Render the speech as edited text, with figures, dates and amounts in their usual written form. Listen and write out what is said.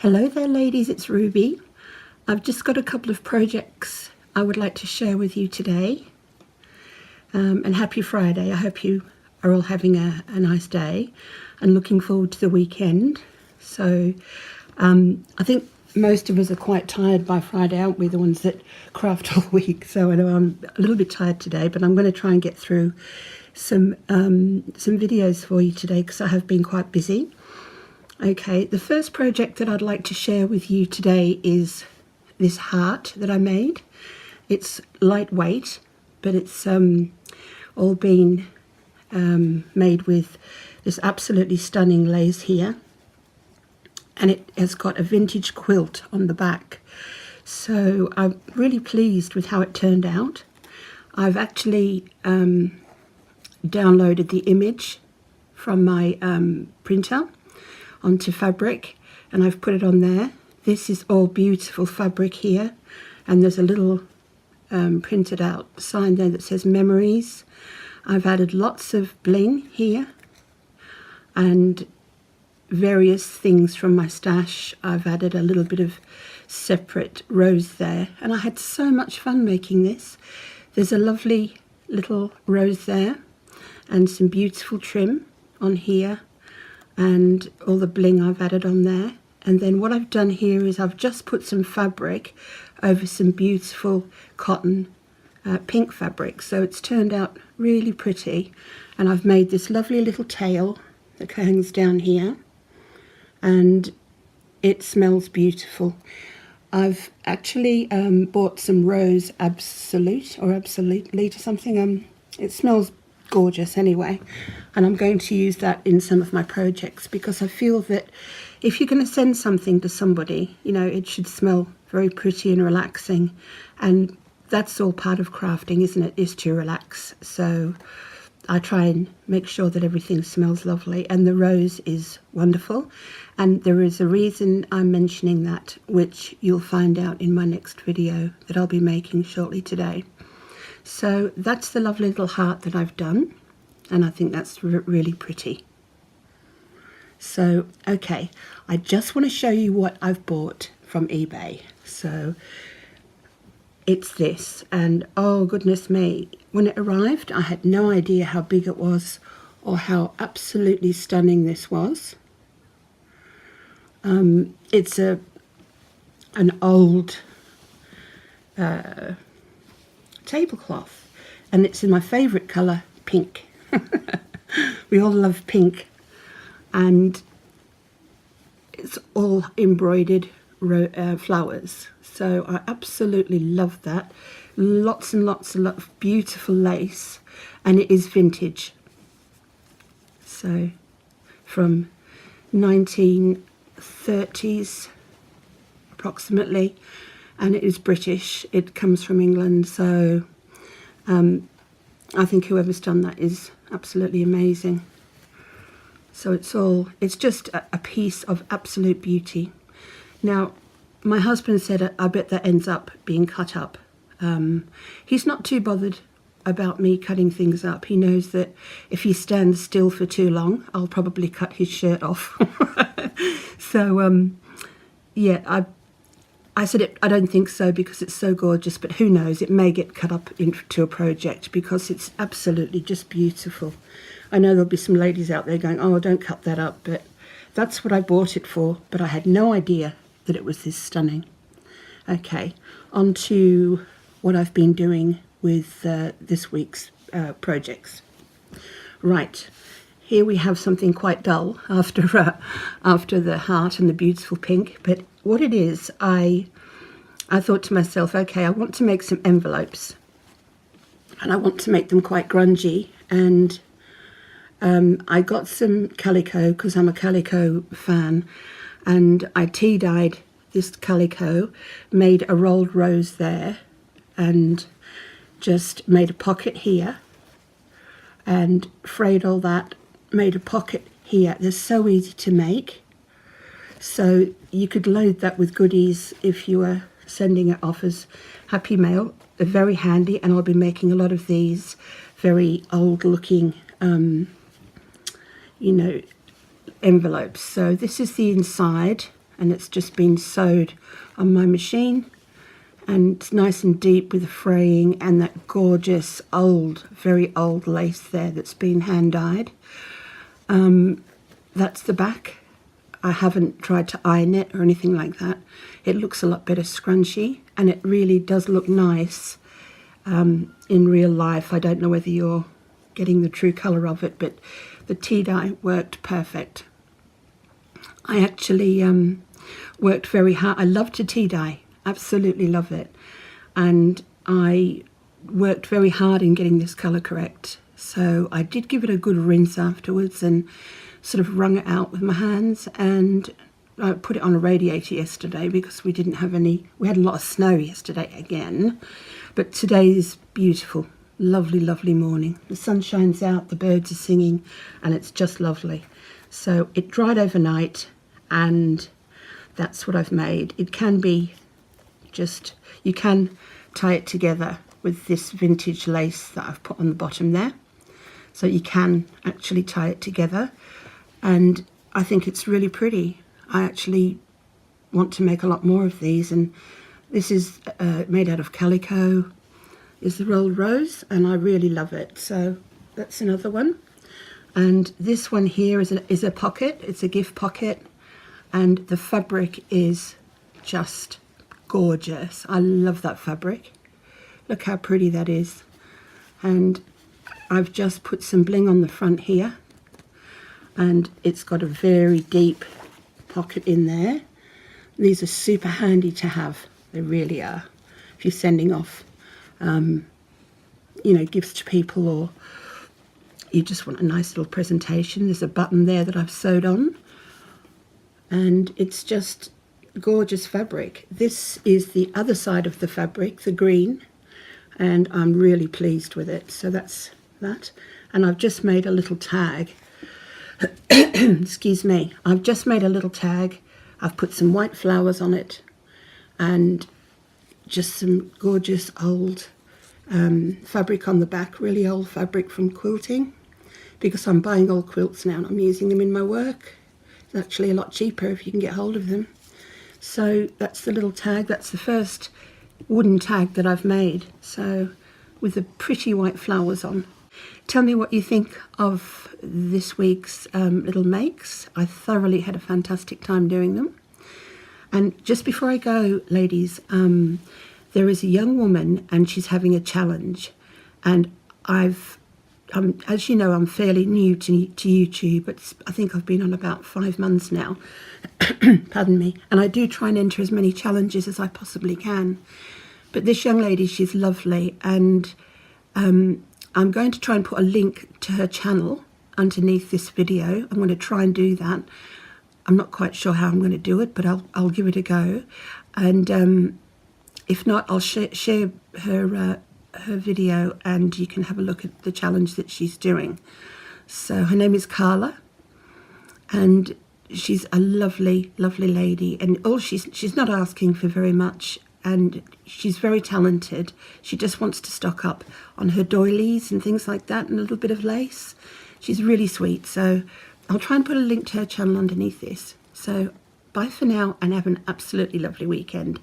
Hello there ladies, it's Ruby. I've just got a couple of projects I would like to share with you today. And happy Friday. I hope you are all having a nice day and looking forward to the weekend. So I think most of us are quite tired by Friday, aren't we? The ones that craft all week. So I know I'm a little bit tired today, but I'm going to try and get through some videos for you today because I have been quite busy. Okay, the first project that I'd like to share with you today is this heart that I made. It's lightweight, but it's all been made with this absolutely stunning lace here, and it has got a vintage quilt on the back. So I'm really pleased with how it turned out. I've actually downloaded the image from my printer onto fabric, and I've put it on there. This is all beautiful fabric here, and there's a little printed out sign there that says memories. I've added lots of bling here and various things from my stash. I've added a little bit of separate rose there, and I had so much fun making this. There's a lovely little rose there and some beautiful trim on here, and all the bling I've added on there. And then what I've done here is I've just put some fabric over some beautiful cotton pink fabric, so it's turned out really pretty. And I've made this lovely little tail that hangs down here, and it smells beautiful. I've actually bought some rose absolute or something. It smells gorgeous anyway, and I'm going to use that in some of my projects because I feel that if you're going to send something to somebody, you know, it should smell very pretty and relaxing, and that's all part of crafting, isn't it, is to relax. So I try and make sure that everything smells lovely, and the rose is wonderful, and there is a reason I'm mentioning that, which you'll find out in my next video that I'll be making shortly today. So that's the lovely little heart that I've done, and I think that's really pretty. So, okay, I just want to show you what I've bought from eBay. So it's this, and oh goodness me, when it arrived I had no idea how big it was or how absolutely stunning this was. It's an old tablecloth, and it's in my favourite colour, pink. We all love pink, and it's all embroidered flowers, so I absolutely love that. Lots and lots of beautiful lace, and it is vintage, so from 1930s approximately, and it is British. It comes from England, so I think whoever's done that is absolutely amazing. So it's just a piece of absolute beauty. Now, my husband said, I bet that ends up being cut up. He's not too bothered about me cutting things up. He knows that if he stands still for too long, I'll probably cut his shirt off. So, yeah, I said I don't think so because it's so gorgeous, but who knows, it may get cut up into a project because it's absolutely just beautiful. I know there'll be some ladies out there going, oh, don't cut that up, but that's what I bought it for, but I had no idea that it was this stunning. Okay, on to what I've been doing with this week's projects. Right, here we have something quite dull after the heart and the beautiful pink, but what it is, I thought to myself, okay, I want to make some envelopes, and I want to make them quite grungy, and I got some calico because I'm a calico fan, and I tea-dyed this calico, made a rolled rose there, and just made a pocket here, and frayed all that, made a pocket here. They're so easy to make. So you could load that with goodies if you were sending it off as happy mail. They're very handy, and I'll be making a lot of these very old looking, you know, envelopes. So this is the inside. and it's just been sewed on my machine, and it's nice and deep with the fraying and that gorgeous old, very old lace there that's been hand dyed. That's the back. I haven't tried to iron it or anything like that. It looks a lot better scrunchy, and it really does look nice in real life. I don't know whether you're getting the true colour of it, but the tea dye worked perfect. I actually worked very hard. I love to tea dye, absolutely love it, and I worked very hard in getting this colour correct. So I did give it a good rinse afterwards and sort of wrung it out with my hands, and I put it on a radiator yesterday because we didn't have any, we had a lot of snow yesterday again, but today is beautiful. Lovely, lovely morning. The sun shines out, the birds are singing, and it's just lovely. So it dried overnight, and that's what I've made. It can be just, you can tie it together with this vintage lace that I've put on the bottom there. So you can actually tie it together, and I think it's really pretty. I actually want to make a lot more of these, and this is made out of calico, is the rolled rose, and I really love it. So that's another one. And this one here is a pocket. It's a gift pocket, and the fabric is just gorgeous. I love that fabric. Look how pretty that is. And I've just put some bling on the front here, and it's got a very deep pocket in there. These are super handy to have. They really are. If you're sending off you know, gifts to people, or you just want a nice little presentation. There's a button there that I've sewed on, and it's just gorgeous fabric. This is the other side of the fabric, the green, and I'm really pleased with it. So that's that. And I've just made a little tag. Excuse me. I've just made a little tag. I've put some white flowers on it, and just some gorgeous old fabric on the back, really old fabric from quilting, because I'm buying old quilts now and I'm using them in my work. It's actually a lot cheaper if you can get hold of them. So that's the little tag. That's the first wooden tag that I've made, so with the pretty white flowers on. Tell me what you think of this week's little makes. I thoroughly had a fantastic time doing them. And just before I go, ladies, there is a young woman, and she's having a challenge, and as you know, I'm fairly new to YouTube, but I think I've been on about 5 months now. Pardon me. And I do try and enter as many challenges as I possibly can. But this young lady, she's lovely, and I'm going to try and put a link to her channel underneath this video. I'm going to try and do that. I'm not quite sure how I'm going to do it, but I'll give it a go. And if not, I'll share her video, and you can have a look at the challenge that she's doing. So her name is Carla, and she's a lovely, lovely lady. And she's not asking for very much, and she's very talented. She just wants to stock up on her doilies and things like that, and a little bit of lace. She's really sweet. So I'll try and put a link to her channel underneath this. So bye for now, and have an absolutely lovely weekend.